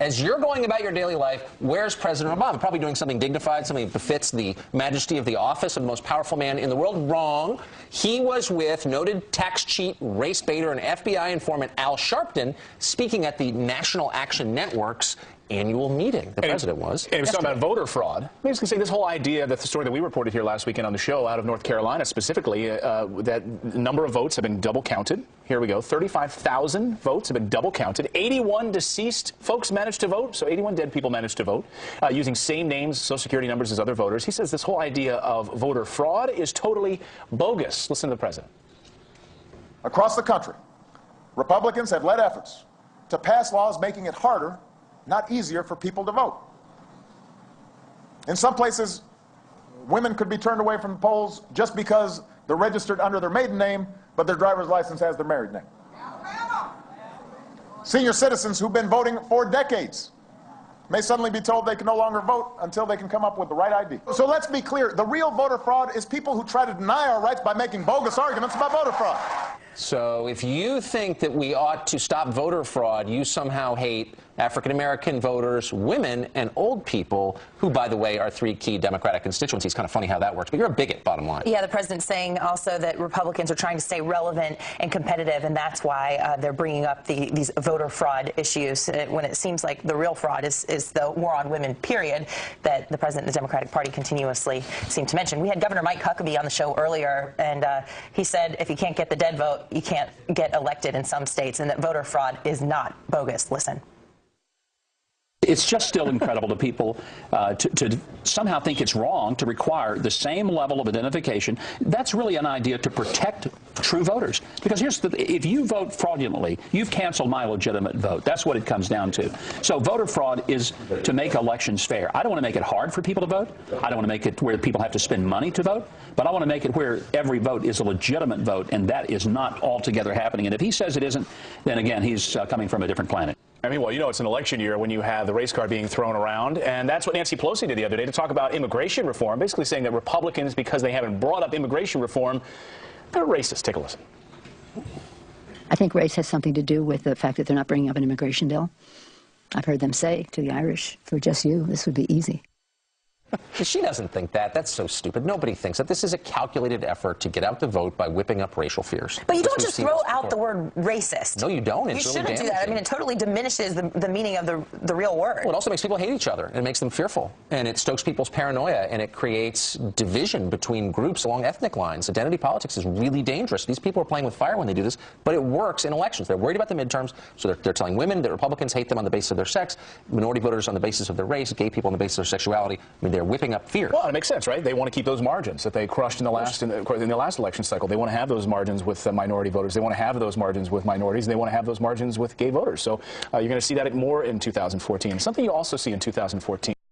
As you're going about your daily life, where's President Obama? Probably doing something dignified, something that befits the majesty of the office of the most powerful man in the world. Wrong. He was with noted tax cheat, race baiter, and FBI informant Al Sharpton speaking at the National Action Network's annual meeting. The president was. And he was talking about voter fraud. Basically saying this whole idea, that the story that we reported here last weekend on the show out of North Carolina specifically, that number of votes have been double counted. Here we go. 35,000 votes have been double counted. 81 deceased folks managed to vote. So 81 dead people managed to vote using same names, social security numbers as other voters. He says this whole idea of voter fraud is totally bogus. Listen to the president. Across the country, Republicans have led efforts to pass laws making it harder, not easier, for people to vote. In some places, women could be turned away from the polls just because they're registered under their maiden name, but their driver's license has their married name. Senior citizens who've been voting for decades may suddenly be told they can no longer vote until they can come up with the right ID. So let's be clear. The real voter fraud is people who try to deny our rights by making bogus arguments about voter fraud. So if you think that we ought to stop voter fraud, you somehow hate African-American voters, women, and old people, who, by the way, are three key Democratic constituencies. Kind of funny how that works, but you're a bigot, bottom line. Yeah, the president's saying also that Republicans are trying to stay relevant and competitive, and that's why they're bringing up these voter fraud issues when it seems like the real fraud is the war on women, period, that the president and the Democratic Party continuously seem to mention. We had Governor Mike Huckabee on the show earlier, and he said if you can't get the dead vote, you can't get elected in some states, and that voter fraud is not bogus. Listen. It's just still incredible to people to somehow think it's wrong to require the same level of identification. That's really an idea to protect true voters. Because if you vote fraudulently, you've canceled my legitimate vote. That's what it comes down to. So voter fraud is to make elections fair. I don't want to make it hard for people to vote. I don't want to make it where people have to spend money to vote. But I want to make it where every vote is a legitimate vote, and that is not altogether happening. And if he says it isn't, then again, he's coming from a different planet. I mean, well, you know, it's an election year when you have the race card being thrown around, and that's what Nancy Pelosi did the other day to talk about immigration reform, basically saying that Republicans, because they haven't brought up immigration reform, they're racist. Take a listen. I think race has something to do with the fact that they're not bringing up an immigration bill. I've heard them say to the Irish, for just you, this would be easy. She doesn't think that. That's so stupid. Nobody thinks that. This is a calculated effort to get out the vote by whipping up racial fears. But you don't just throw out the word racist. No, you don't. You shouldn't do that. I mean, it totally diminishes the meaning of the real word. Well, it also makes people hate each other, and it makes them fearful, and it stokes people's paranoia, and it creates division between groups along ethnic lines. Identity politics is really dangerous. These people are playing with fire when they do this, but it works in elections. They're worried about the midterms, so they're telling women that Republicans hate them on the basis of their sex, minority voters on the basis of their race, gay people on the basis of their sexuality. I mean, they're whipping up fear. Well, it makes sense, right? They want to keep those margins that they crushed in the last election cycle. They want to have those margins with minority voters. They want to have those margins with minorities. They want to have those margins with gay voters. So you're going to see that more in 2014. Something you also see in 2014.